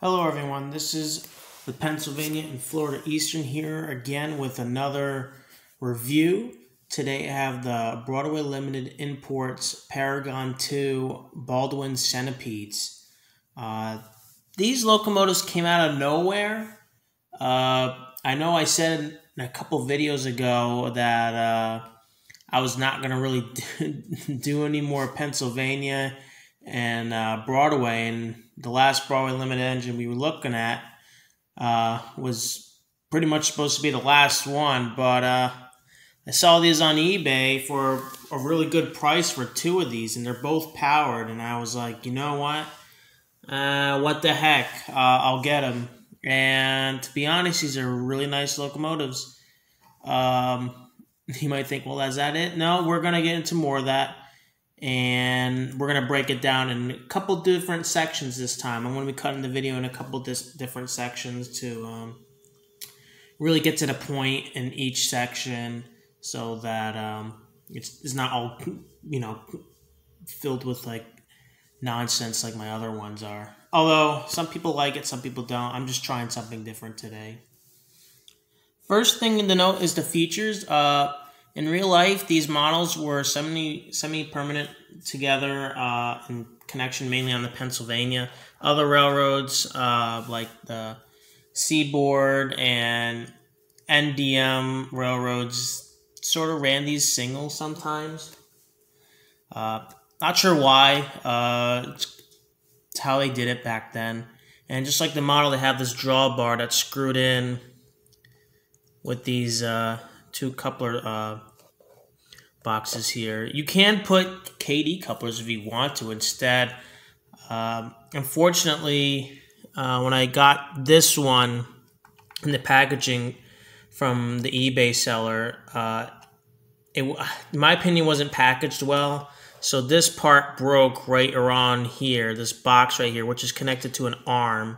Hello everyone, this is the Pennsylvania and Florida Eastern here again with another review. Today I have the Broadway Limited Imports Paragon 2 Baldwin Centipedes. These locomotives came out of nowhere. I know I said in a couple videos ago that I was not going to really do any more Pennsylvania and Broadway, and the last Broadway Limited engine we were looking at was pretty much supposed to be the last one, but I saw these on eBay for a really good price for two of these, and they're both powered, and I was like, you know what the heck, I'll get them. And to be honest, these are really nice locomotives. You might think, well, is that it? No, we're going to get into more of that. And we're going to break it down in a couple different sections this time. I'm going to be cutting the video in a couple different sections to really get to the point in each section so that it's not all, filled with like nonsense like my other ones are. Although some people like it, some people don't. I'm just trying something different today. First thing to note is the features. In real life, these models were semi-permanent together in connection mainly on the Pennsylvania. Other railroads, like the Seaboard and NDM railroads, sort of ran these single sometimes. Not sure why. It's how they did it back then. And just like the model, they have this drawbar that's screwed in with these two coupler boxes here. You can put KD couplers if you want to instead. Unfortunately, when I got this one in the packaging from the eBay seller, in my opinion, wasn't packaged well. So this part broke right around here, this box right here, which is connected to an arm.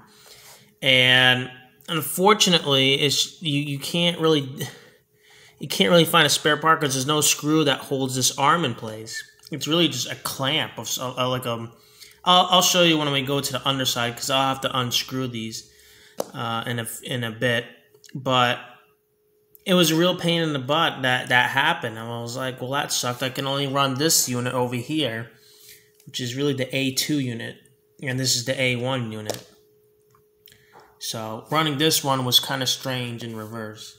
And unfortunately, you can't really find a spare part because there's no screw that holds this arm in place. It's really just a clamp of I'll show you when we go to the underside because I'll have to unscrew these in a bit. But it was a real pain in the butt that happened. And I was like, well, that sucked. I can only run this unit over here, which is really the A2 unit, and this is the A1 unit. So running this one was kind of strange in reverse.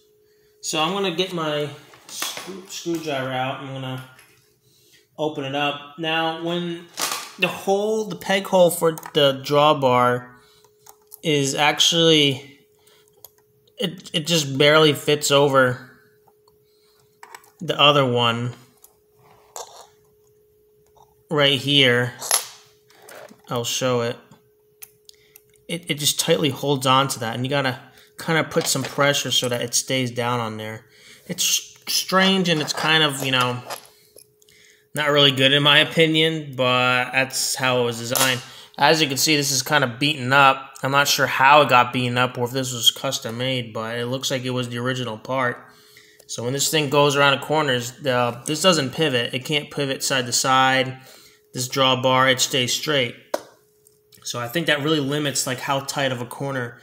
So I'm going to get my screwdriver out. I'm going to open it up. Now, when the peg hole for the drawbar is actually, it just barely fits over the other one right here. I'll show it. It just tightly holds on to that, and you got to kind of put some pressure so that it stays down on there. It's strange, and it's kind of, not really good in my opinion, but that's how it was designed. As you can see, this is kind of beaten up. I'm not sure how it got beaten up or if this was custom made, but it looks like it was the original part. So when this thing goes around the corners, this doesn't pivot. It can't pivot side to side. This drawbar, it stays straight. So I think that really limits like how tight of a corner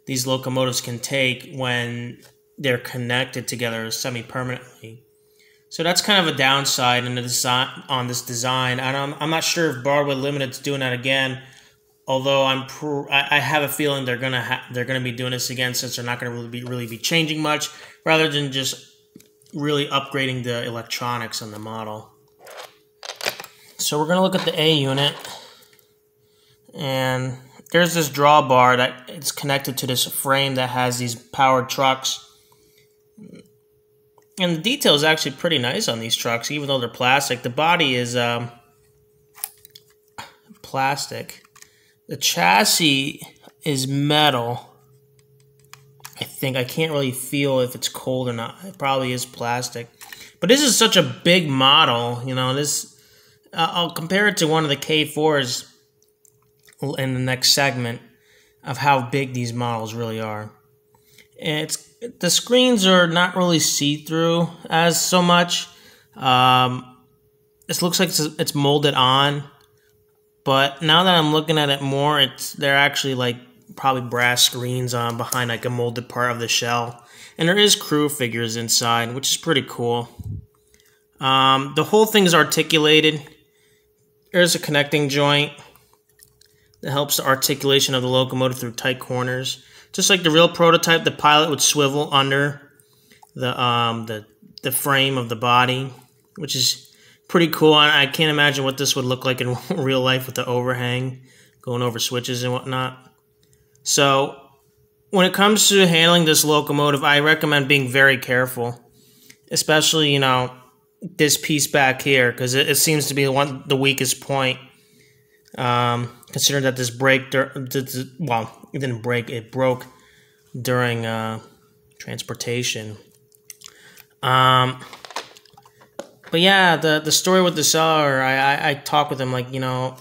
these locomotives can take when they're connected together semi-permanently. So that's kind of a downside in the design, on this design. And I'm not sure if Broadway Limited's doing that again. Although I have a feeling they're gonna be doing this again, since they're not gonna really be changing much, rather than just really upgrading the electronics on the model. So we're gonna look at the A unit, and there's this drawbar that it's connected to this frame that has these powered trucks. And the detail is actually pretty nice on these trucks, even though they're plastic. The body is plastic. The chassis is metal. I think. I can't really feel if it's cold or not. It probably is plastic. But this is such a big model. I'll compare it to one of the K4s in the next segment of how big these models really are. And the screens are not really see-through as so much. This looks like it's molded on, but now that I'm looking at it more, they're actually like probably brass screens on behind like a molded part of the shell. And there is crew figures inside, which is pretty cool. The whole thing is articulated. There's a connecting joint that helps the articulation of the locomotive through tight corners. Just like the real prototype, the pilot would swivel under the frame of the body, which is pretty cool. I can't imagine what this would look like in real life with the overhang going over switches and whatnot. So when it comes to handling this locomotive, I recommend being very careful, especially, you know, this piece back here, because it seems to be the weakest point. Considering that this well, it didn't break, it broke during transportation. But yeah, the story with the seller, I talked with him like, you know,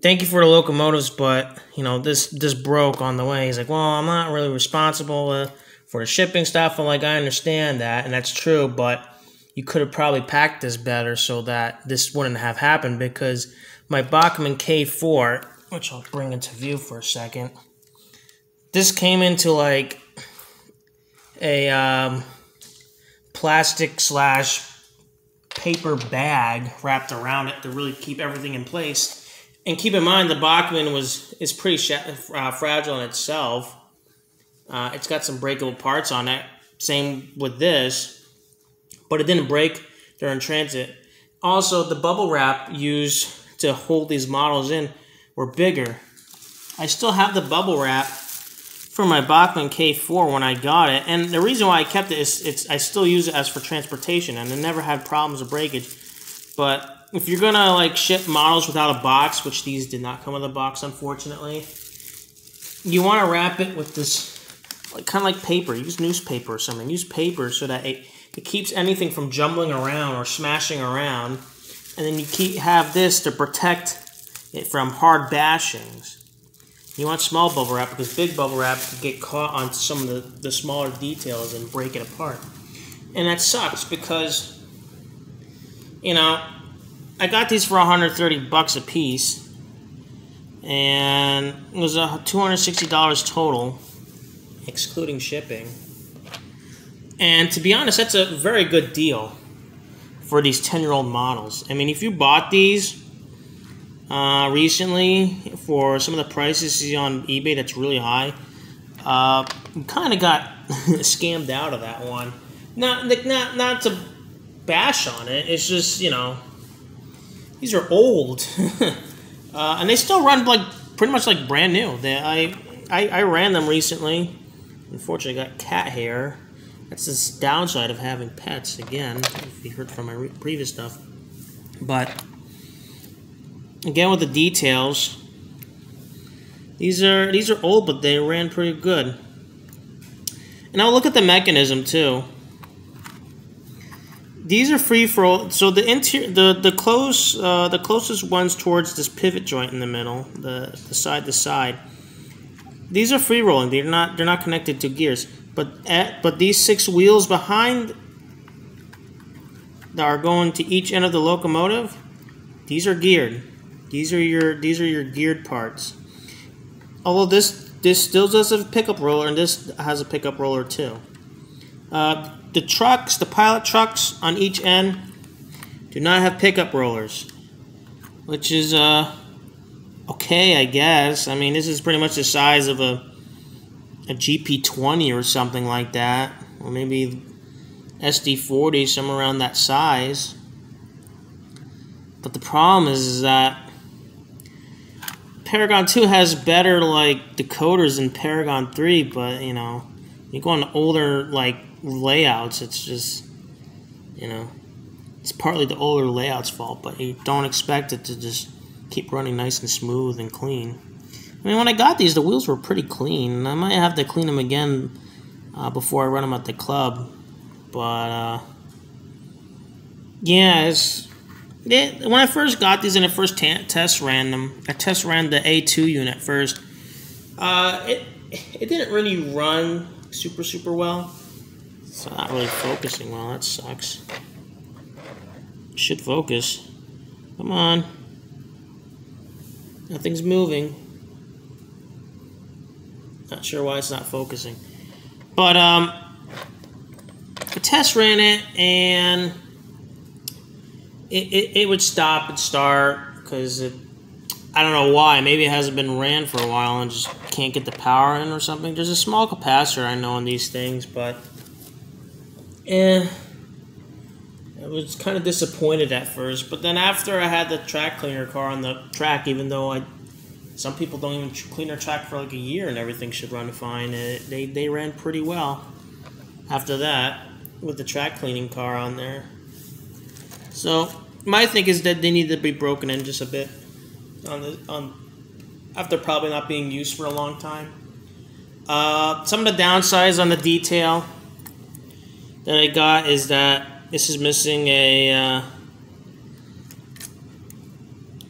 thank you for the locomotives, but, you know, this broke on the way. He's like, well, I'm not really responsible for the shipping stuff. I'm like, I understand that, and that's true, but you could have probably packed this better so that this wouldn't have happened, because my Bachmann K4, which I'll bring into view for a second, this came into like a plastic / paper bag wrapped around it to really keep everything in place. And keep in mind, the Bachmann is pretty fragile in itself. It's got some breakable parts on it. Same with this. But it didn't break during transit. Also, the bubble wrap used to hold these models in were bigger. I still have the bubble wrap for my Bachmann K4 when I got it. And the reason why I kept it is I still use it as for transportation, and I never had problems with breakage. But if you're going to like ship models without a box, which these did not come with a box, unfortunately, you want to wrap it with this, like, kind of like paper. Use newspaper or something. Use paper so that it keeps anything from jumbling around or smashing around. And then you have this to protect it from hard bashings. You want small bubble wrap because big bubble wrap can get caught on some of the smaller details and break it apart. And that sucks because, you know, I got these for $130 a piece. And it was $260 total, excluding shipping. And to be honest, that's a very good deal for these 10-year-old models. I mean, if you bought these recently for some of the prices you see on eBay that's really high, you kind of got scammed out of that one. Not to bash on it. It's just, you know, these are old, and they still run like pretty much like brand new. I ran them recently. Unfortunately, I got cat hair. That's the downside of having pets, again, if you heard from my previous stuff. But, again, with the details, these are old, but they ran pretty good. And I'll look at the mechanism, too. These are free for all, so the interior, the closest ones towards this pivot joint in the middle, the side to side. These are free rolling. They're not connected to gears. But these 6 wheels behind that are going to each end of the locomotive, these are geared. These are your geared parts. Although this still does have a pickup roller, and this has a pickup roller too. The trucks, the pilot trucks on each end, do not have pickup rollers, which is okay, I guess. I mean, this is pretty much the size of a GP20 or something like that, or maybe SD40, somewhere around that size. But the problem is that Paragon 2 has better like decoders than Paragon 3, but you know, you go on older like layouts, it's just, you know, it's partly the older layout's fault, but you don't expect it to just keep running nice and smooth and clean. I mean, when I got these, the wheels were pretty clean, and I might have to clean them again before I run them at the club. But, yeah, when I first got these and I first test ran them, I test ran the A2 unit first. It didn't really run super well. It's not really focusing well. That sucks. Should focus. Come on. Nothing's moving. Not sure why it's not focusing. But I test ran it, and it would stop and start because I don't know why. Maybe it hasn't been ran for a while and just can't get the power in or something. There's a small capacitor, I know, on these things, but I was kind of disappointed at first. But then after I had the track cleaner car on the track, even though some people don't even clean their track for like a year and everything should run fine, they ran pretty well after that with the track cleaning car on there. So my thing is that they need to be broken in just a bit after probably not being used for a long time. Some of the downsides on the detail that I got is that this is missing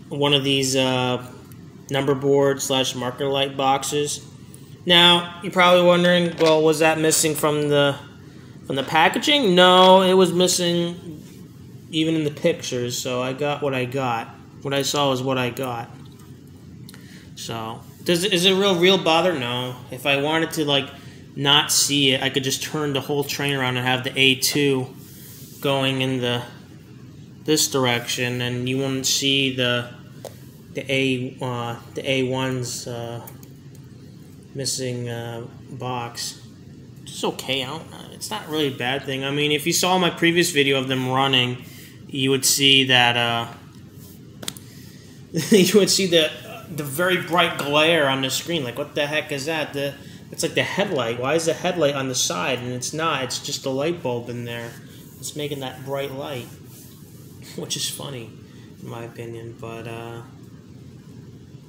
one of these number board / marker light boxes. Now you're probably wondering, well, was that missing from the packaging? No, it was missing even in the pictures, so I got what I got. What I saw is what I got. So, is it a real bother? No. If I wanted to, like, not see it, I could just turn the whole train around and have the A2 going in this direction, and you wouldn't see the A1's missing box. It's okay. It's not really a bad thing. I mean, if you saw my previous video of them running, you would see that you would see the very bright glare on the screen. Like, what the heck is that? It's like the headlight. Why is the headlight on the side? And it's not. It's just a light bulb in there. It's making that bright light, which is funny, in my opinion. But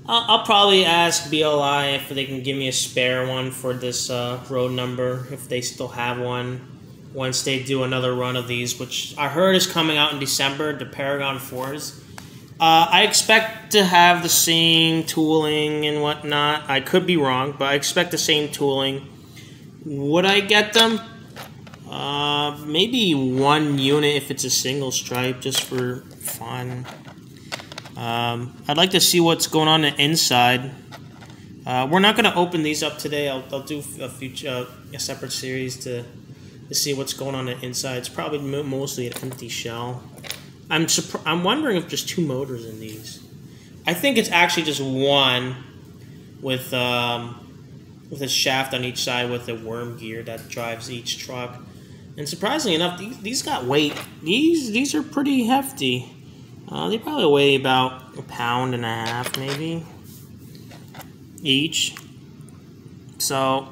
I'll probably ask BLI if they can give me a spare one for this road number, if they still have one, once they do another run of these, which I heard is coming out in December, the Paragon 4s. I expect to have the same tooling and whatnot. I could be wrong, but I expect the same tooling. Would I get them? Maybe one unit if it's a single stripe, just for fun. I'd like to see what's going on the inside. We're not going to open these up today. I'll do a separate series to see what's going on the inside. It's probably mostly an empty shell. I'm wondering if there's 2 motors in these. I think it's actually just one with a shaft on each side with a worm gear that drives each truck. And surprisingly enough, these got weight. These are pretty hefty. They probably weigh about 1.5 pounds, maybe, each. So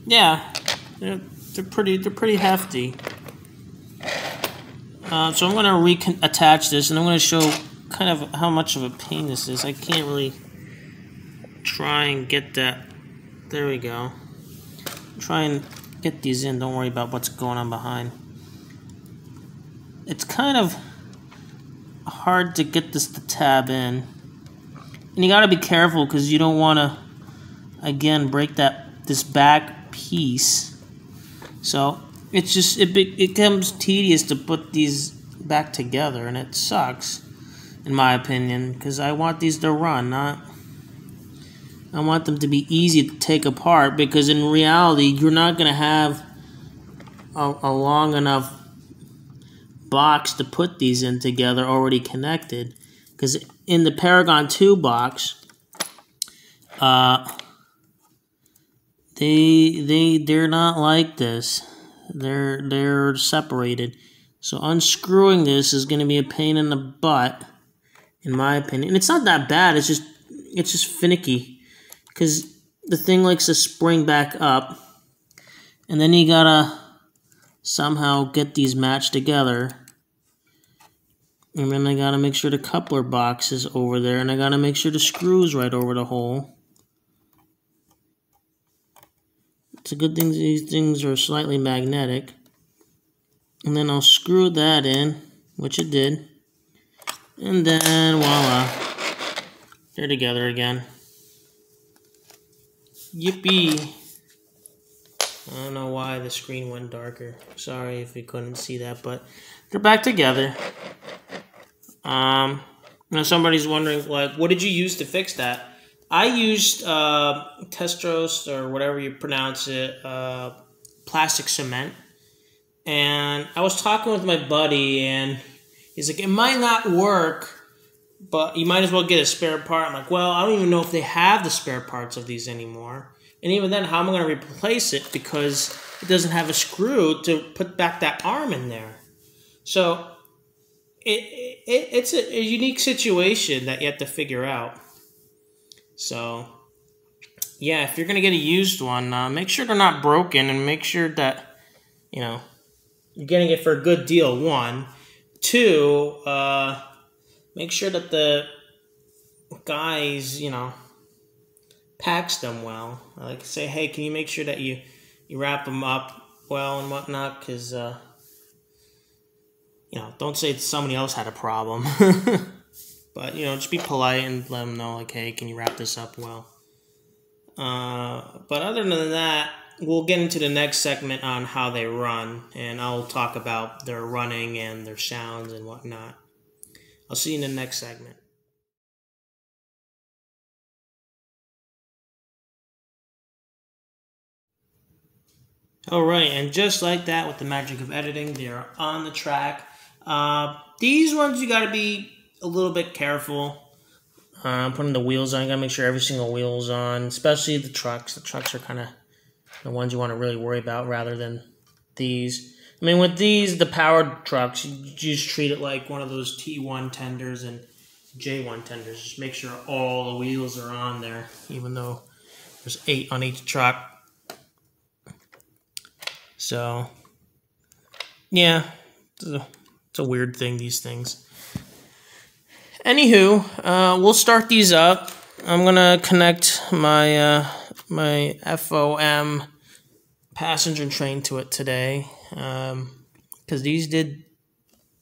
yeah, they're pretty hefty. So I'm going to reattach this, and I'm going to show kind of how much of a pain this is. I can't really try and get that. There we go. Try and get these in. Don't worry about what's going on behind. It's kind of hard to get this to tab in. And you got to be careful because you don't want to, again, break this back piece. So it's just it becomes tedious to put these back together, and it sucks, in my opinion, because I want these to run, I want them to be easy to take apart, because in reality you're not going to have a long enough box to put these in together already connected, because in the Paragon 2 box, they're not like this. They're separated. So unscrewing this is going to be a pain in the butt, in my opinion. And it's not that bad. It's just finicky, because the thing likes to spring back up, and then you gotta somehow get these matched together. And then I gotta make sure the coupler box is over there, and I gotta make sure the screw's right over the hole. It's a good thing these things are slightly magnetic. And then I'll screw that in, which it did. And then voila, they're together again. Yippee! I don't know why the screen went darker. Sorry if you couldn't see that, but they're back together. Now somebody's wondering, like, what did you use to fix that? I used Testros, or whatever you pronounce it, plastic cement. And I was talking with my buddy, and he's like, it might not work, but you might as well get a spare part. I'm like, well, I don't even know if they have the spare parts of these anymore. And even then, how am I going to replace it? Because it doesn't have a screw to put back that arm in there. So it's a unique situation that you have to figure out. So, yeah, if you're going to get a used one, make sure they're not broken, and make sure that, you're getting it for a good deal, one. Two, make sure that the guys, packs them well. I like to say, hey, can you make sure that you wrap them up well and whatnot? Because, don't say somebody else had a problem. But, just be polite and let them know, like, hey, can you wrap this up well? But other than that, we'll get into the next segment on how they run, and I'll talk about their running and their sounds and whatnot. I'll see you in the next segment. Alright, and just like that, with the magic of editing, they are on the track. These ones you gotta be a little bit careful. Putting the wheels on, you gotta make sure every single wheel's on, especially the trucks. The trucks are kind of the ones you want to really worry about rather than these. I mean, with these, the powered trucks, you just treat it like one of those T1 tenders and J1 tenders. Just make sure all the wheels are on there, even though there's 8 on each truck. So, yeah, it's a weird thing, these things. Anywho, we'll start these up. I'm going to connect my my FOM passenger train to it today, because these did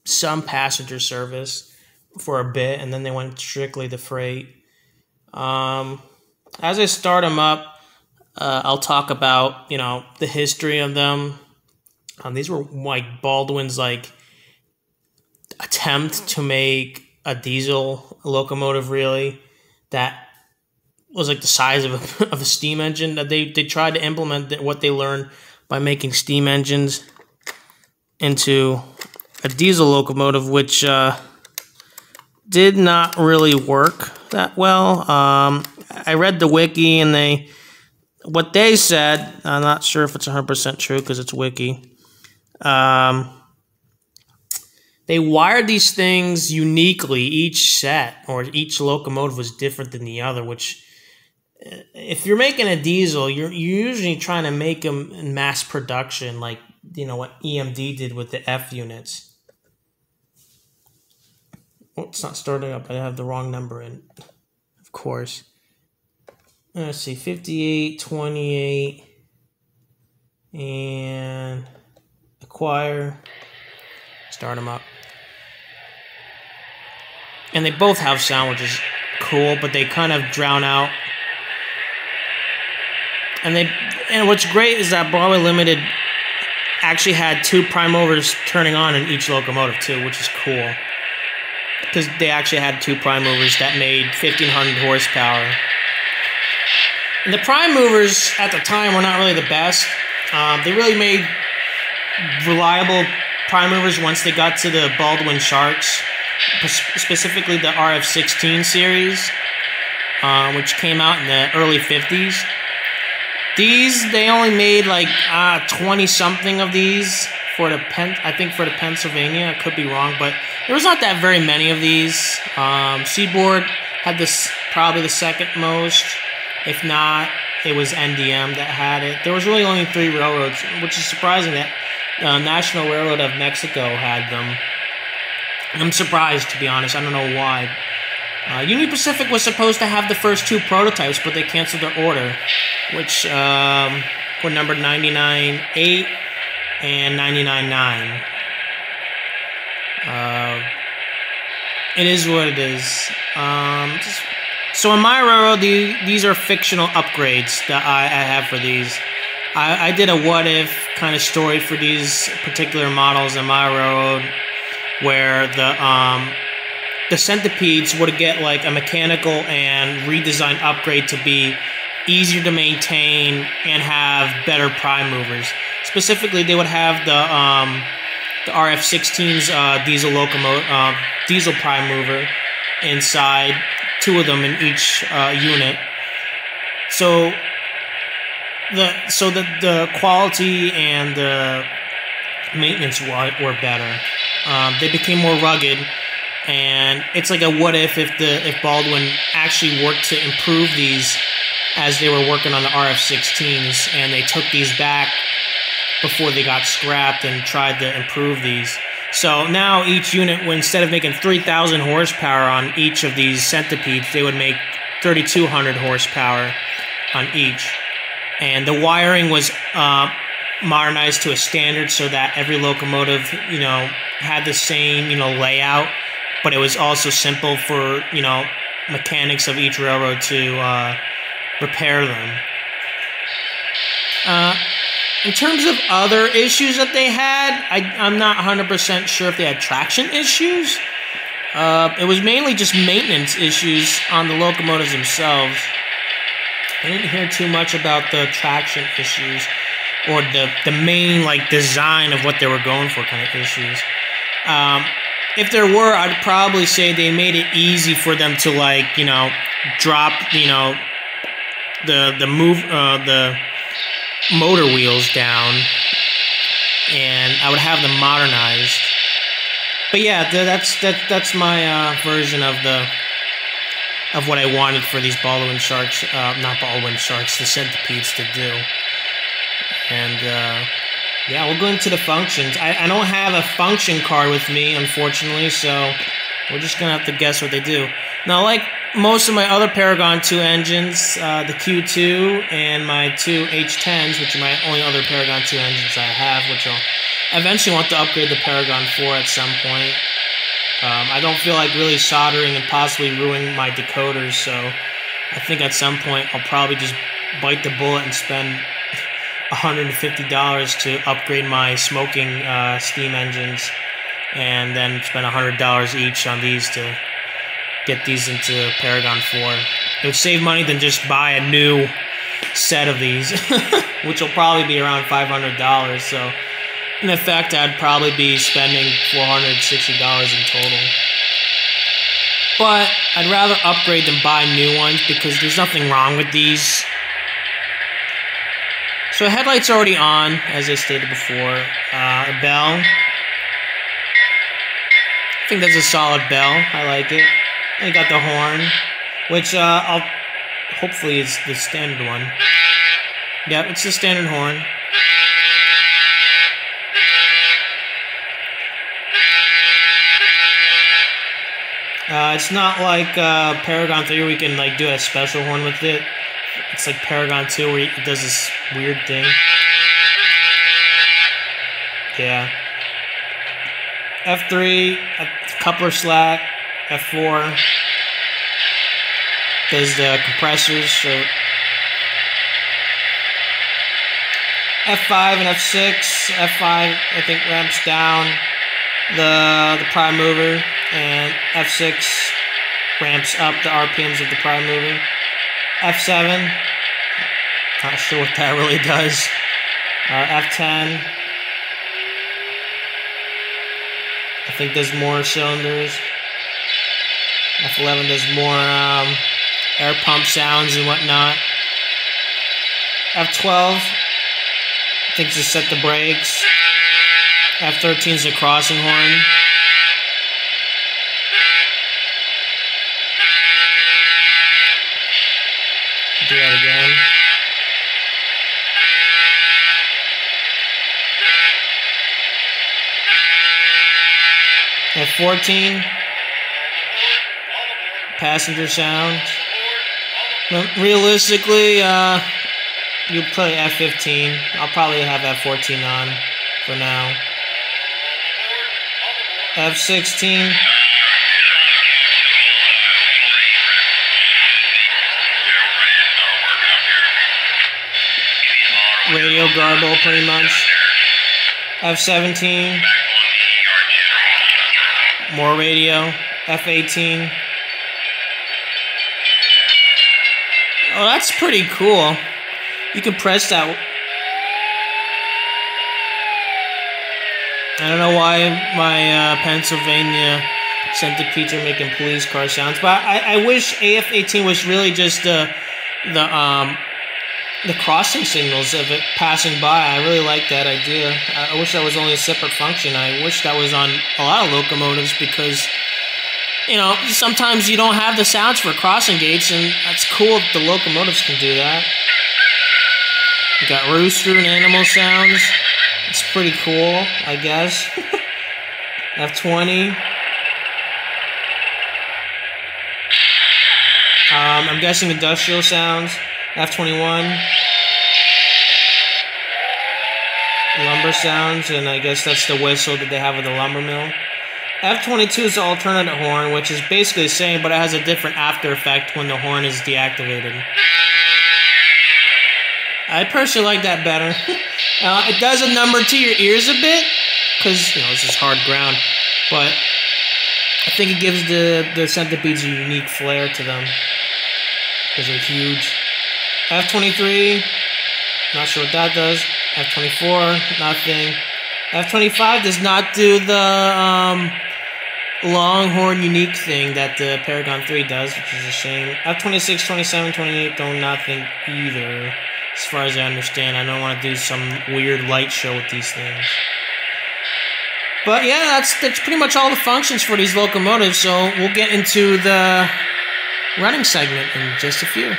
some passenger service for a bit, and then they went strictly to freight. As I start them up, I'll talk about, the history of them. These were like Baldwin's attempt to make a diesel locomotive, really, that was the size of a steam engine. That they tried to implement what they learned by making steam engines into a diesel locomotive, which did not really work that well. I read the wiki, and what they said, I'm not sure if it's 100% true because it's wiki. They wired these things uniquely. Each set or each locomotive was different than the other, which, if you're making a diesel, you're usually trying to make them in mass production, like, what EMD did with the F units. Oh, it's not starting up. I have the wrong number in, of course. Let's see, 58, 28, and acquire. Start them up. And they both have sound, which is cool, but they kind of drown out. And what's great is that Broadway Limited actually had 2 prime movers turning on in each locomotive too, which is cool. Because they actually had 2 prime movers that made 1,500 horsepower. And the prime movers at the time were not really the best. They really made reliable prime movers once they got to the Baldwin Sharks, specifically the RF-16 series, which came out in the early 50s. These, they only made 20-something of these for the for the Pennsylvania. I could be wrong, but there was not that very many of these. Seaboard had probably the second most. If not, it was NDM that had it. There was really only 3 railroads, which is surprising that National Railroad of Mexico had them. I'm surprised, to be honest. I don't know why. Union Pacific was supposed to have the first 2 prototypes, but they canceled their order, which were numbered 99.8 and 99.9. It is what it is. So in my railroad, these are fictional upgrades that I have for these. I did a what-if kind of story for these particular models in my railroad, where the Centipedes would get like a mechanical and redesigned upgrade to be easier to maintain and have better prime movers. Specifically, they would have the RF-16's diesel prime mover inside, 2 of them in each unit. So the quality and the maintenance were better. They became more rugged, and it's like a what if Baldwin actually worked to improve these as they were working on the RF-16s, and they took these back before they got scrapped and tried to improve these. So now each unit, instead of making 3,000 horsepower on each of these Centipedes, they would make 3,200 horsepower on each. And the wiring was modernized to a standard so that every locomotive, had the same, layout, but it was also simple for, mechanics of each railroad to repair them. In terms of other issues that they had, I'm not 100% sure if they had traction issues. It was mainly just maintenance issues on the locomotives themselves. I didn't hear too much about the traction issues or the main design of what they were going for kind of issues. If there were, I'd probably say they made it easy for them to drop the motor wheels down, and I would have them modernized. But yeah, that's my version of what I wanted for these Baldwin Sharks, not Baldwin Sharks, the Centipedes to do. And yeah, we'll go into the functions. I don't have a function card with me, unfortunately, so we're just gonna have to guess what they do. Now, like most of my other Paragon 2 engines, the Q2 and my 2 H10s, which are my only other Paragon 2 engines I have, which I'll eventually want to upgrade the Paragon 4 at some point. I don't feel like really soldering and possibly ruining my decoders, so I think at some point I'll probably just bite the bullet and spend $150 to upgrade my smoking steam engines, and then spend $100 each on these to get these into Paragon 4. It would save money than just buy a new set of these, which will probably be around $500. So, in effect, I'd probably be spending $460 in total. But I'd rather upgrade than buy new ones because there's nothing wrong with these. So, headlights are already on, as I stated before. A bell. I think that's a solid bell. I like it. I got the horn, which hopefully is the standard one. Yep, it's the standard horn. It's not like Paragon 3 where we can do a special horn with it. It's like Paragon 2 where it does this weird thing. Yeah. F3, coupler slack. F4 does the compressors. So F5 and F6. F5 I think ramps down the prime mover, and F6 ramps up the RPMs of the prime mover. F7, not sure what that really does. F10 I think does more cylinders. F11 does more air pump sounds and whatnot. F12 I think to set the brakes. F13 is a crossing horn. Do that again. F14, passenger sound. Realistically, you'll play F15. I'll probably have F14 on for now. F16. Radio garble, pretty much. F17. More radio. F-18. Oh, that's pretty cool. You can press that. I don't know why my Pennsylvania Centipedes are making police car sounds, but I wish AF-18 was really just the crossing signals of it passing by. I really like that idea. I wish that was only a separate function. I wish that was on a lot of locomotives because, you know, sometimes you don't have the sounds for crossing gates, and that's cool if the locomotives can do that. You got rooster and animal sounds. It's pretty cool, I guess. F-20. I'm guessing industrial sounds. F-21. Lumber sounds, and I guess that's the whistle that they have at the lumber mill. F-22 is the alternate horn, which is basically the same, but it has a different after effect when the horn is deactivated. I personally like that better. It does a number to your ears a bit, because, you know, this is hard ground, but I think it gives the centipedes a unique flair to them, because they're huge. F-23, not sure what that does. F-24, nothing. F-25 does not do the Longhorn unique thing that the Paragon 3 does, which is a shame. F-26, 27, 28 do nothing either, as far as I understand. I don't want to do some weird light show with these things. But yeah, that's pretty much all the functions for these locomotives, so we'll get into the running segment in just a few.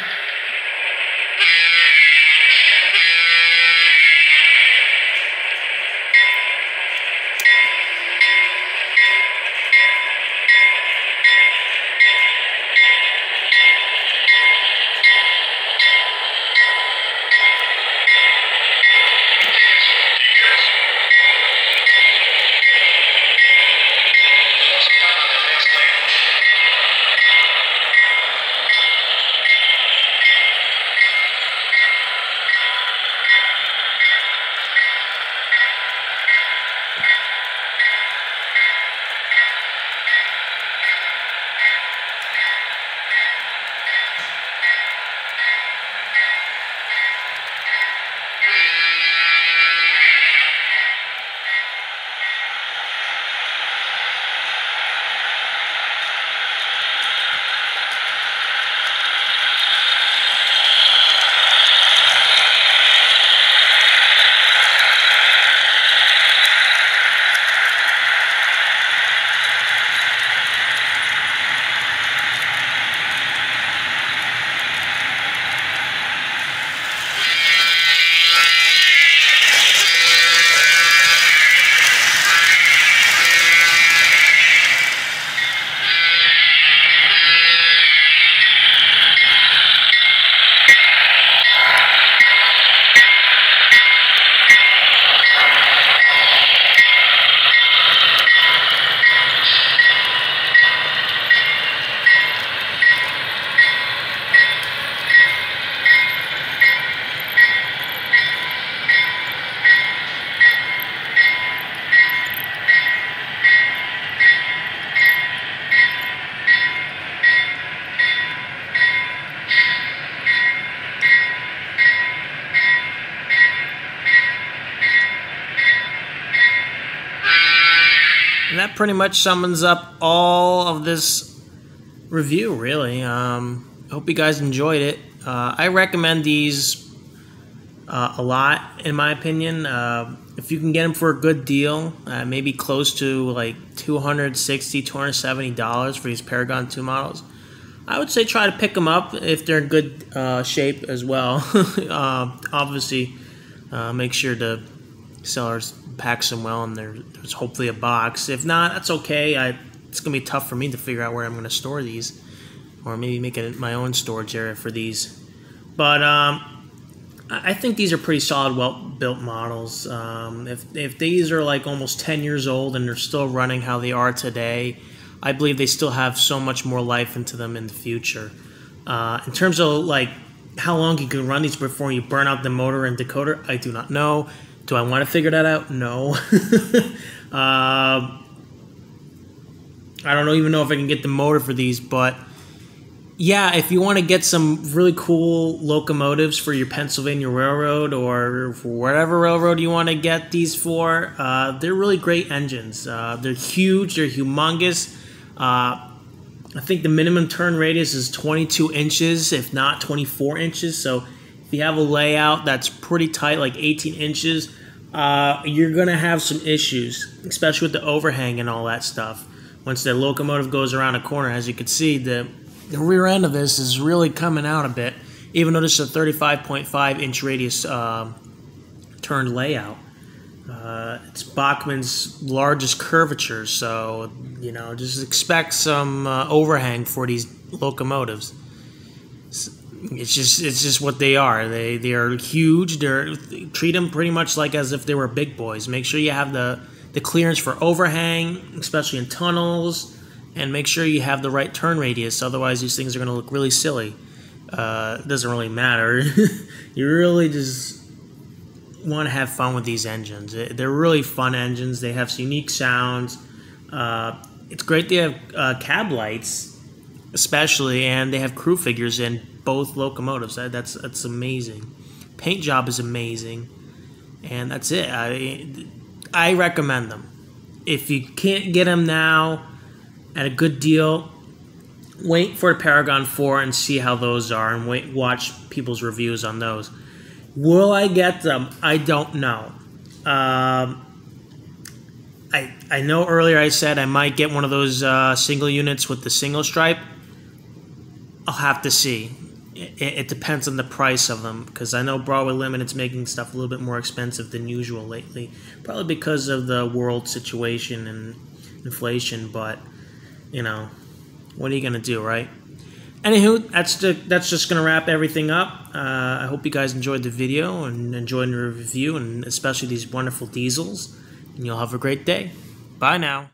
And that pretty much sums up all of this review, really. I hope you guys enjoyed it. I recommend these a lot, in my opinion. If you can get them for a good deal, maybe close to like $260, $270 for these Paragon 2 models, I would say try to pick them up if they're in good shape as well. Obviously, make sure the sellers packs them well and there's hopefully a box. If not, that's okay. It's going to be tough for me to figure out where I'm going to store these, or maybe make it my own storage area for these. But I think these are pretty solid, well-built models. If these are like almost 10 years old and they're still running how they are today, I believe they still have so much more life into them in the future. In terms of like how long you can run these before you burn out the motor and decoder, I do not know. Do I want to figure that out? No. I don't even know if I can get the motor for these, but yeah, if you want to get some really cool locomotives for your Pennsylvania Railroad or for whatever railroad you want to get these for, they're really great engines. They're huge, they're humongous. I think the minimum turn radius is 22 inches, if not 24 inches. So if you have a layout that's pretty tight, like 18 inches, you're going to have some issues, especially with the overhang and all that stuff. Once the locomotive goes around a corner, as you can see, the rear end of this is really coming out a bit, even though this is a 35.5 inch radius turned layout. It's Bachmann's largest curvature, so you know, just expect some overhang for these locomotives. It's just what they are. They are huge. Treat them pretty much like as if they were big boys. Make sure you have the clearance for overhang, especially in tunnels. And make sure you have the right turn radius, otherwise these things are going to look really silly. It doesn't really matter. You really just want to have fun with these engines. They're really fun engines. They have some unique sounds. It's great they have cab lights, especially, and they have crew figures in both locomotives. That's amazing. Paint job is amazing. And that's it. I recommend them. If you can't get them now at a good deal, wait for the Paragon 4 and see how those are, and watch people's reviews on those. Will I get them? I don't know. I know earlier I said I might get one of those single units with the single stripe. I'll have to see. It depends on the price of them, because I know Broadway Limited's making stuff a little bit more expensive than usual lately, probably because of the world situation and inflation, but you know, what are you going to do, right? Anywho, that's just going to wrap everything up. I hope you guys enjoyed the video and enjoyed the review, and especially these wonderful diesels. And you'll have a great day. Bye now.